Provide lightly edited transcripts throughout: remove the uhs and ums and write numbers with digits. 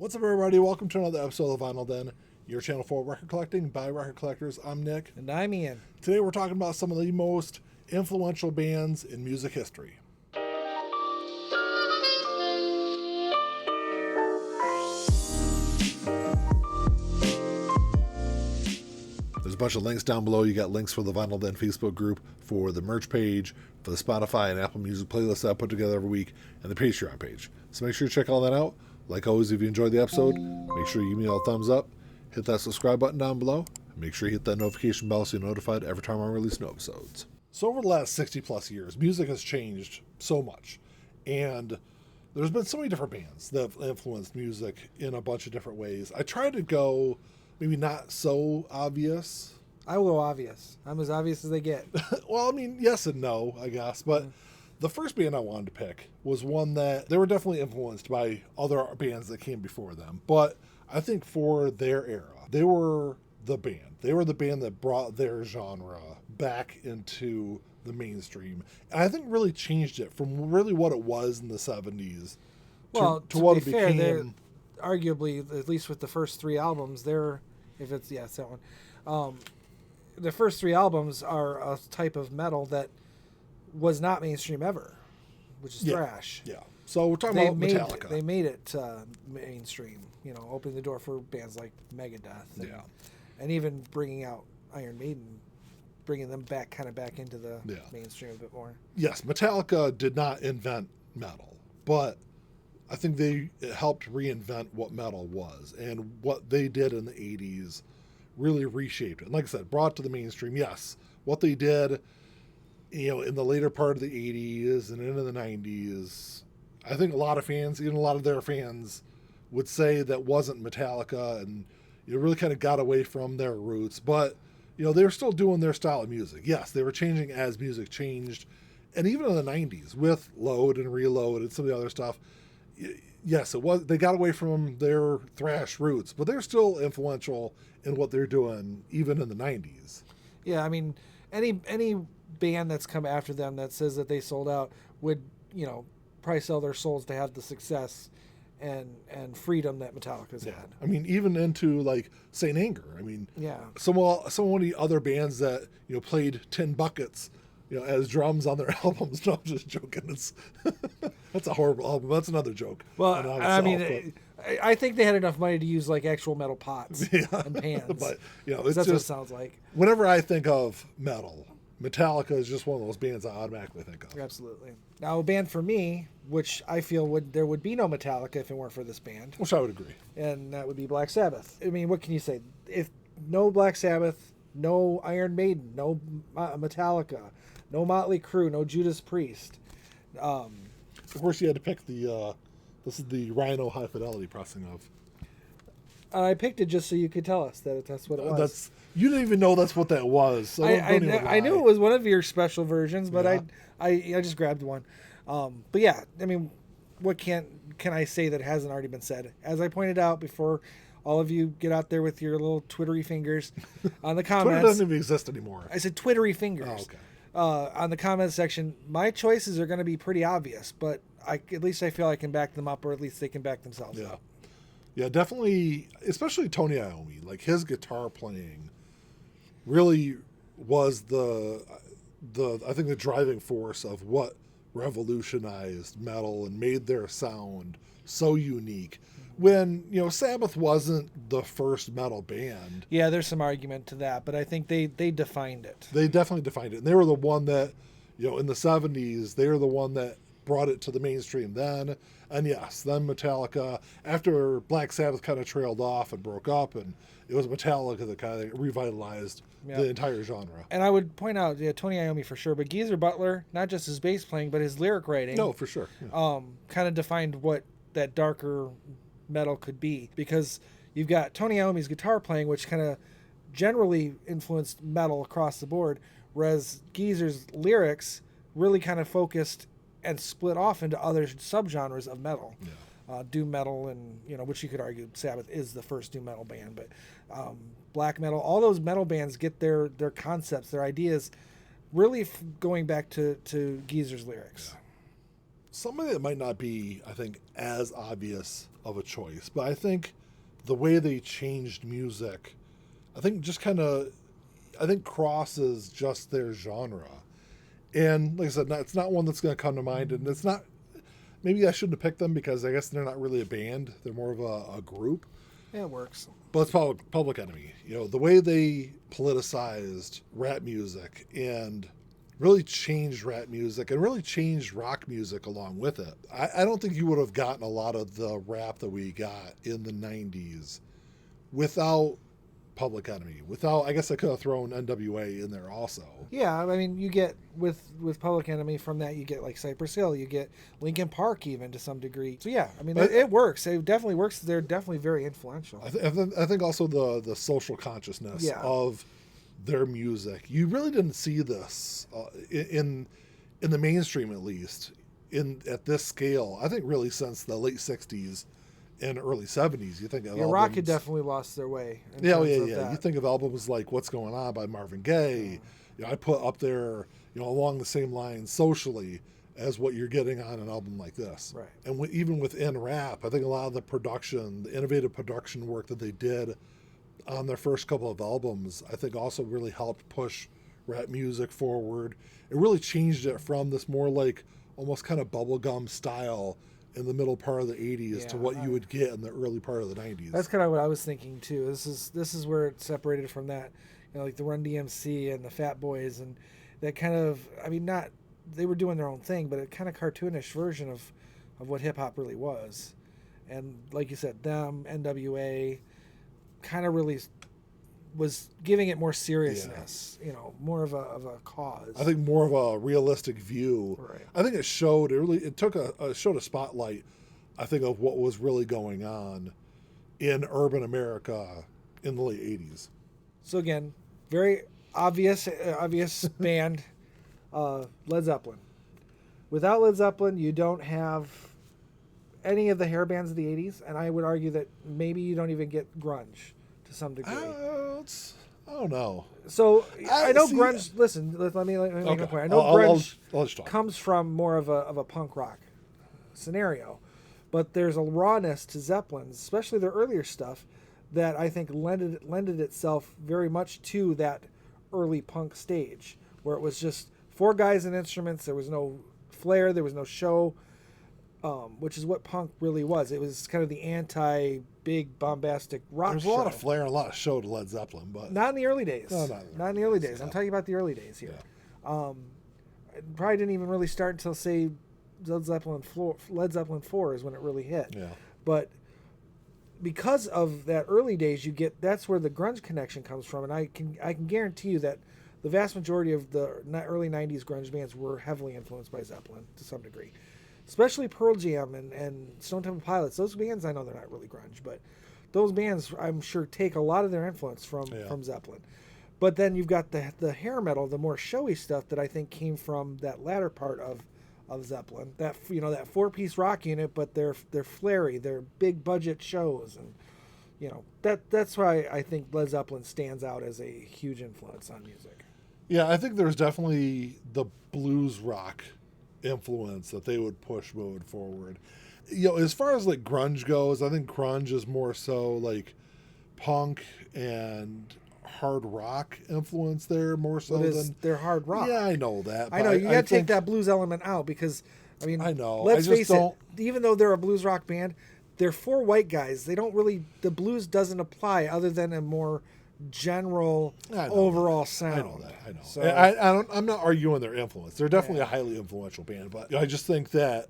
What's up, everybody? Welcome to another episode of Vinyl Den, your channel for record collecting by record collectors. I'm Nick. And I'm Ian. Today we're talking about some of the most influential bands in music history. There's a bunch of links down below. You got links for the Vinyl Den Facebook group, for the merch page, for the Spotify and Apple Music playlist that I put together every week, and the Patreon page. So make sure you check all that out. Like always, if you enjoyed the episode, make sure you give me a thumbs up, hit that subscribe button down below, and make sure you hit that notification bell so you're notified every time I release new episodes. So over the last 60 plus years, music has changed so much, and there's been so many different bands that have influenced music in a bunch of different ways. I tried to go maybe not so obvious. I will go obvious. I'm as obvious as they get. Well, I mean, yes and no, I guess, but the first band I wanted to pick was one that they were definitely influenced by other bands that came before them. But I think for their era, they were the band. They were the band that brought their genre back into the mainstream. And I think really changed it from really what it was in the 70s to what it became. They're arguably, at least with the first three albums, it's that one. The first three albums are a type of metal that was not mainstream ever, which is thrash. Yeah. So we're talking about Metallica. They made it mainstream, opening the door for bands like Megadeth. And even bringing out Iron Maiden, bringing them back into the mainstream a bit more. Yes, Metallica did not invent metal, but I think they helped reinvent what metal was, and what they did in the 80s really reshaped it. And like I said, brought it to the mainstream. Yes, what they did in the later part of the 80s and into the 90s, I think a lot of fans, even a lot of their fans, would say that wasn't Metallica, and really kind of got away from their roots. But they were still doing their style of music. Yes, they were changing as music changed, and even in the 90s with Load and Reload and some of the other stuff, yes, it was. They got away from their thrash roots, but they're still influential in what they're doing even in the 90s. Yeah, I mean, any band that's come after them that says that they sold out would, probably sell their souls to have the success and freedom that Metallica's had. I mean, even into like Saint Anger. I mean, some of the other bands that played Tin Buckets, as drums on their albums. No, I'm just joking. That's a horrible album. That's another joke. Well, I mean, I think they had enough money to use like actual metal pots and pans. But that's what it sounds like. Whenever I think of metal, Metallica is just one of those bands I automatically think of. Absolutely. Now, a band for me, which I feel there would be no Metallica if it weren't for this band. Which I would agree. And that would be Black Sabbath. I mean, what can you say? If no Black Sabbath, no Iron Maiden, no Metallica, no Motley Crue, no Judas Priest. Of course, you had to pick this is the Rhino High Fidelity pressing of. I picked it just so you could tell us that that's what it was. You didn't even know that's what that was. So I knew it was one of your special versions, but I just grabbed one. But yeah, I mean, what can I say that hasn't already been said? As I pointed out before, all of you get out there with your little twittery fingers on the comments. Twitter doesn't even exist anymore. I said twittery fingers. Oh, okay. On the comment section, my choices are going to be pretty obvious, but at least I feel I can back them up, or at least they can back themselves up. Yeah, definitely, especially Tony Iommi. Like, his guitar playing really was I think the driving force of what revolutionized metal and made their sound so unique. When, Sabbath wasn't the first metal band. Yeah, there's some argument to that, but I think they defined it. They definitely defined it. And they were the one that, in the 70s, they were the one that brought it to the mainstream then. And yes, then Metallica, after Black Sabbath kind of trailed off and broke up, and it was Metallica that kind of revitalized the entire genre. And I would point out, Tony Iommi for sure, but Geezer Butler, not just his bass playing, but his lyric writing. No, for sure. Yeah. Kind of defined what that darker metal could be, because you've got Tony Iommi's guitar playing, which kind of generally influenced metal across the board, whereas Geezer's lyrics really kind of focused and split off into other subgenres of metal. Doom metal, and which you could argue Sabbath is the first doom metal band, but black metal, all those metal bands get their concepts, their ideas really going back to Geezer's lyrics. Something that might not be, I think, as obvious of a choice. But I think the way they changed music, I think just kind of, I think crosses just their genre. And like I said, it's not one that's going to come to mind. And it's not, maybe I shouldn't have picked them because I guess they're not really a band. They're more of a group. Yeah, it works. But it's Public Enemy. You know, the way they politicized rap music and really changed rap music and really changed rock music along with it. I don't think you would have gotten a lot of the rap that we got in the 90s without Public Enemy. Without, I guess I could have thrown NWA in there also. Yeah, I mean, you get with Public Enemy from that, you get like Cypress Hill, you get Linkin Park even to some degree. So yeah, I mean, it works. It definitely works. They're definitely very influential. I think also the social consciousness of their music. You really didn't see this in the mainstream, at least at this scale. I think really since the late 60s and early 70s. You think of albums, rock had definitely lost their way. Yeah. You think of albums like "What's Going On" by Marvin Gaye. You know, I put up there, you know, along the same lines socially as what you're getting on an album like this. Right. And even within rap, I think a lot of the production, the innovative production work that they did on their first couple of albums, I think also really helped push rap music forward. It really changed it from this more like almost kind of bubblegum style in the middle part of the 80s to what you would get in the early part of the 90s. That's kind of what I was thinking too. This is where it separated from that, you know, like the Run DMC and the Fat Boys and that kind of, I mean, not, they were doing their own thing, but a kind of cartoonish version of what hip hop really was. And like you said, them, NWA, kind of really was giving it more seriousness, you know, more of a cause. I think more of a realistic view. Right. I think it showed showed a spotlight, I think, of what was really going on in urban America in the late 80s. So again, very obvious band, Led Zeppelin. Without Led Zeppelin, you don't have any of the hair bands of the 80s, and I would argue that maybe you don't even get grunge to some degree. I don't know. So I know grunge. Listen, let me make a point. I know grunge comes from more of a punk rock scenario, but there's a rawness to Zeppelin's, especially their earlier stuff, that I think lended itself very much to that early punk stage, where it was just four guys and instruments. There was no flair. There was no show. Which is what punk really was. It was kind of the anti-big bombastic rock. There's a lot of flair and a lot of show to Led Zeppelin, but not in the early days. No, not in the early days. Yeah. I'm talking about the early days here. Yeah. It probably didn't even really start until say Led Zeppelin 4 is when it really hit. Yeah. But because of that early days, that's where the grunge connection comes from, and I can guarantee you that the vast majority of the early '90s grunge bands were heavily influenced by Zeppelin to some degree. Especially Pearl Jam and Stone Temple Pilots. Those bands, I know they're not really grunge, but those bands, I'm sure, take a lot of their influence from Zeppelin. But then you've got the hair metal, the more showy stuff that I think came from that latter part of Zeppelin. That, you know, that four-piece rock unit, but they're flary, they're big budget shows, and you know that's why I think Led Zeppelin stands out as a huge influence on music. Yeah, I think there's definitely the blues rock influence that they would push moving forward. You know, as far as like grunge goes, I think grunge is more so like punk and hard rock influence there more so than they're hard rock. Yeah, I know that. I know you got to take that blues element out because I mean, I know. Let's face it. Even though they're a blues rock band, they're four white guys. They don't really. The blues doesn't apply other than a more general overall sound. I know that. I know. So, I'm not arguing their influence. They're definitely a highly influential band, but I just think that,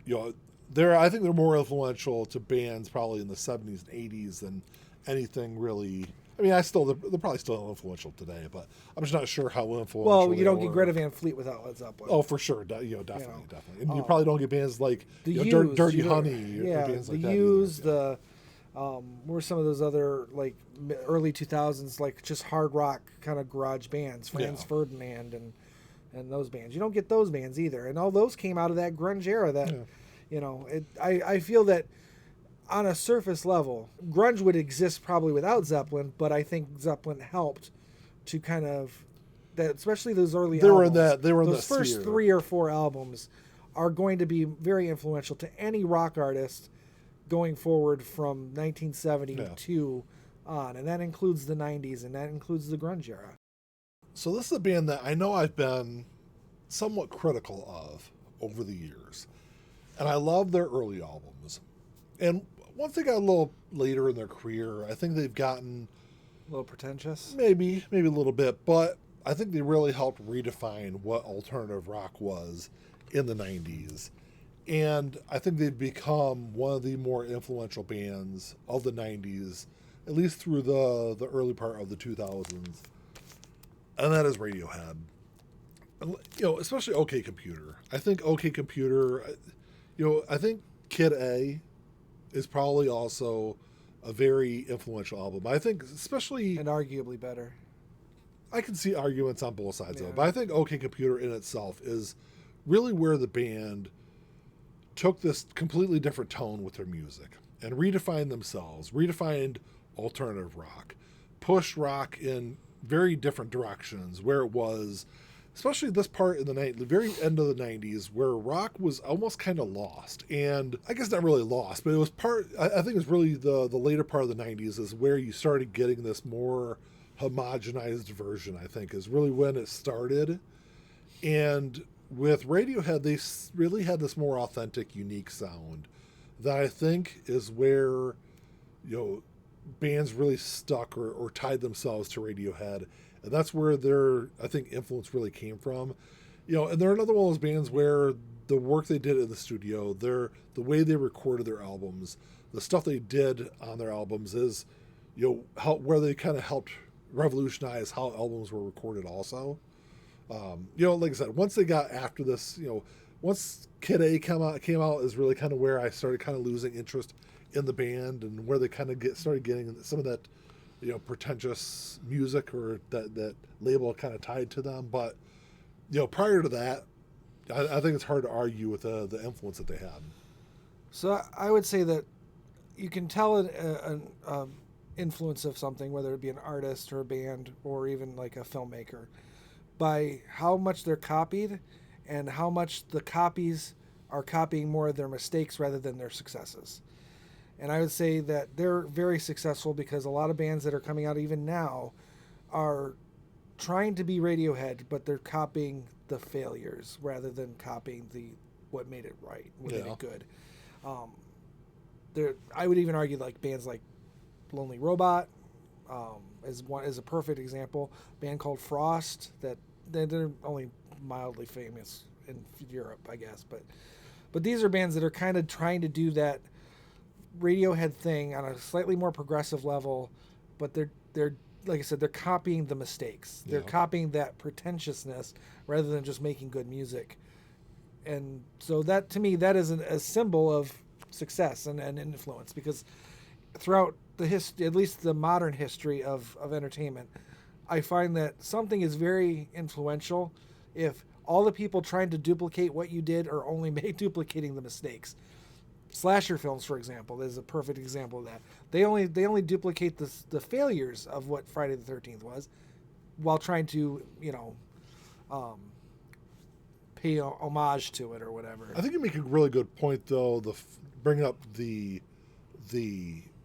you know, I think they're more influential to bands probably in the 70s and 80s than anything really. I mean, they're probably still influential today, but I'm just not sure how influential. Well, you don't get Greta Van Fleet without Led Zeppelin. Oh, for sure. Definitely. And you probably don't get bands like Dirty Honey. Yeah, or bands like the that Used, what were some of those other like early 2000s like just hard rock kind of garage bands, Franz Ferdinand and those bands. You don't get those bands either, and all those came out of that grunge era. That you know, I feel that on a surface level, grunge would exist probably without Zeppelin, but I think Zeppelin helped to kind of that, especially those early. They were in those first sphere. 3 or 4 albums are going to be very influential to any rock artist going forward from 1972 on, and that includes the 90s, and that includes the grunge era. So this is a band that I know I've been somewhat critical of over the years. And I love their early albums. And once they got a little later in their career, I think they've gotten A little pretentious. maybe a little bit, but I think they really helped redefine what alternative rock was in the 90s. And I think they've become one of the more influential bands of the 90s, at least through the early part of the 2000s. And that is Radiohead. Especially OK Computer. I think OK Computer, I think Kid A is probably also a very influential album. I think especially... And arguably better. I can see arguments on both sides of Yeah. it, but I think OK Computer in itself is really where the band took this completely different tone with their music and redefined themselves, redefined alternative rock, pushed rock in very different directions, where it was, especially this part in the very end of the 90s, where rock was almost kind of lost. And I guess not really lost, but it was I think it was really the later part of the 90s is where you started getting this more homogenized version, I think, is really when it started. And with Radiohead, they really had this more authentic, unique sound that I think is where, bands really stuck or tied themselves to Radiohead. And that's where their, I think, influence really came from. And they're another one of those bands where the work they did in the studio, the way they recorded their albums, the stuff they did on their albums is, where they kind of helped revolutionize how albums were recorded also. Like I said, once they got after this, once Kid A came out is really kind of where I started kind of losing interest in the band and where they kind of started getting some of that, pretentious music or that label kind of tied to them. But, prior to that, I think it's hard to argue with the influence that they had. So I would say that you can tell an influence of something, whether it be an artist or a band or even like a filmmaker, by how much they're copied and how much the copies are copying more of their mistakes rather than their successes. And I would say that they're very successful because a lot of bands that are coming out even now are trying to be Radiohead, but they're copying the failures rather than copying what made it right, what made it good. I would even argue like bands like Lonely Robot is a perfect example. A band called Frost that they're only mildly famous in Europe, I guess, but these are bands that are kind of trying to do that Radiohead thing on a slightly more progressive level, but they're like I said, they're copying the mistakes. They're copying that pretentiousness rather than just making good music. And so that, to me, that is a symbol of success and influence, because throughout the history, at least the modern history of entertainment, I find that something is very influential if all the people trying to duplicate what you did are only duplicating the mistakes. Slasher films, for example, is a perfect example of that. They only duplicate the failures of what Friday the 13th was, while trying to pay homage to it or whatever. I think you make a really good point, though, bringing up the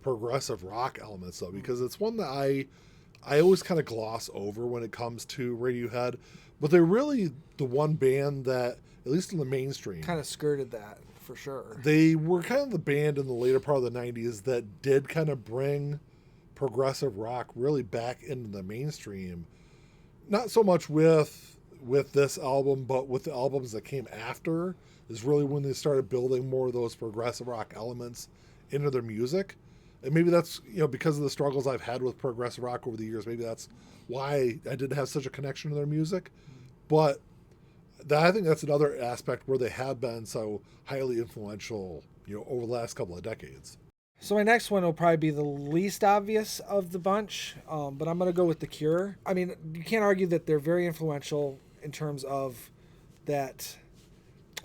progressive rock elements, though, because it's one that I always kind of gloss over when it comes to Radiohead, but they're really the one band that, at least in the mainstream, kind of skirted that. For sure. They were kind of the band in the later part of the 90s that did kind of bring progressive rock really back into the mainstream. Not so much with this album, but with the albums that came after is really when they started building more of those progressive rock elements into their music. And maybe that's, because of the struggles I've had with progressive rock over the years, maybe that's why I didn't have such a connection to their music. But I think that's another aspect where they have been so highly influential, over the last couple of decades. So my next one will probably be the least obvious of the bunch, but I'm going to go with The Cure. I mean, you can't argue that they're very influential in terms of that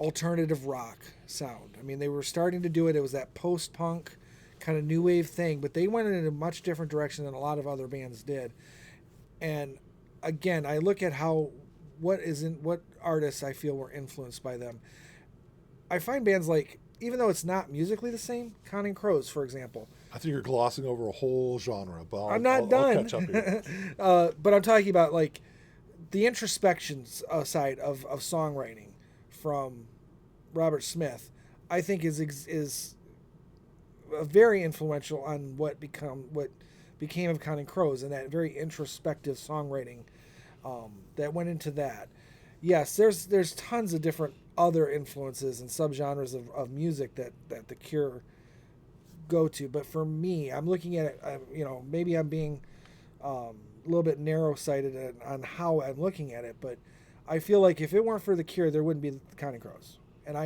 alternative rock sound. I mean, they were starting to do it. It was that post-punk kind of new wave thing, but they went in a much different direction than a lot of other bands did. And again, I look at what artists I feel were influenced by them. I find bands like even though it's not musically the same, Counting Crows, for example. I think you're glossing over a whole genre, but I'm not I'll done. catch up here. But I'm talking about like the introspection side of songwriting from Robert Smith. I think is very influential on what became of Counting Crows, and that very introspective songwriting that went into that. Yes, there's tons of different other influences and subgenres of music that The Cure go to, but for me, I'm looking at it. Maybe I'm being a little bit narrow-sighted on how I'm looking at it, but I feel like if it weren't for The Cure, there wouldn't be Counting Crows, and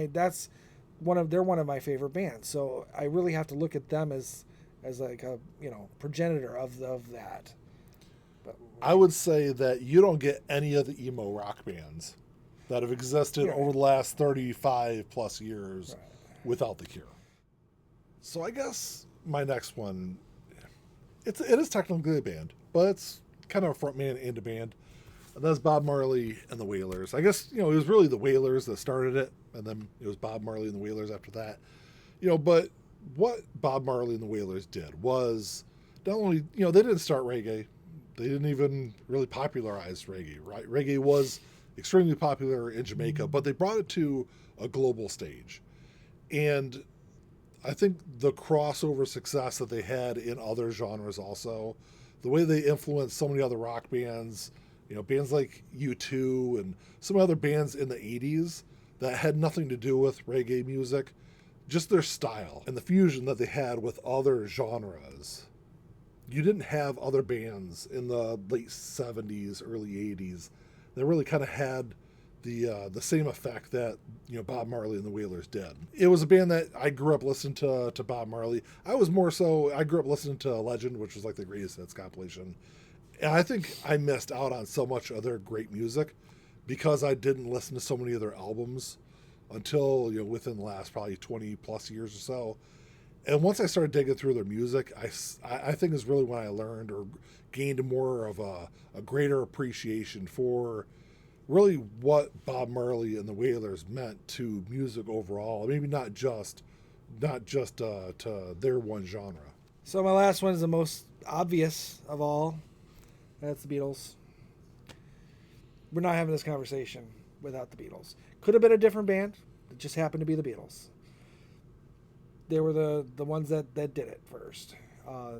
they're one of my favorite bands. So I really have to look at them as like a progenitor of that. But I would say that you don't get any of the emo rock bands that have existed over the last 35 plus years without The Cure. So I guess my next one, it is technically a band, but it's kind of a frontman and a band. And that's Bob Marley and the Wailers. I guess, it was really the Wailers that started it, and then it was Bob Marley and the Wailers after that. But what Bob Marley and the Wailers did was not only, they didn't start reggae. They didn't even really popularize reggae, right? Reggae was extremely popular in Jamaica, but they brought it to a global stage. And I think the crossover success that they had in other genres also, the way they influenced so many other rock bands, bands like U2 and some other bands in the 80s that had nothing to do with reggae music, just their style and the fusion that they had with other genres. You didn't have other bands in the late 70s, early 80s that really kind of had the same effect that Bob Marley and the Wailers did. It was a band that I grew up listening to Bob Marley. I grew up listening to Legend, which was like the greatest hits compilation. And I think I missed out on so much of their great music because I didn't listen to so many of their albums until within the last probably 20 plus years or so. And once I started digging through their music, I think is really when I learned or gained more of a greater appreciation for really what Bob Marley and the Wailers meant to music overall. Maybe not just to their one genre. So my last one is the most obvious of all. That's the Beatles. We're not having this conversation without the Beatles. Could have been a different band. It just happened to be the Beatles. They were the ones that did it first. I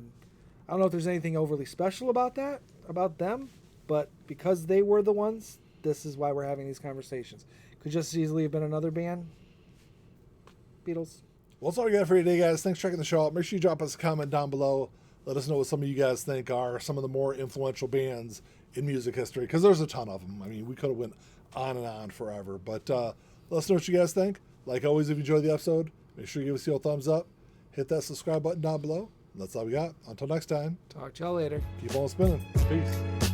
don't know if there's anything overly special about them, but because they were the ones, this is why we're having these conversations. Could just as easily have been another band. Beatles. Well, that's all we got for you today, guys. Thanks for checking the show out. Make sure you drop us a comment down below. Let us know what some of you guys think are some of the more influential bands in music history, because there's a ton of them. I mean, we could have went on and on forever, but let us know what you guys think. Like always, if you enjoyed the episode, make sure you give us a thumbs up. Hit that subscribe button down below. And that's all we got. Until next time. Talk to y'all later. Keep on spinning. Peace.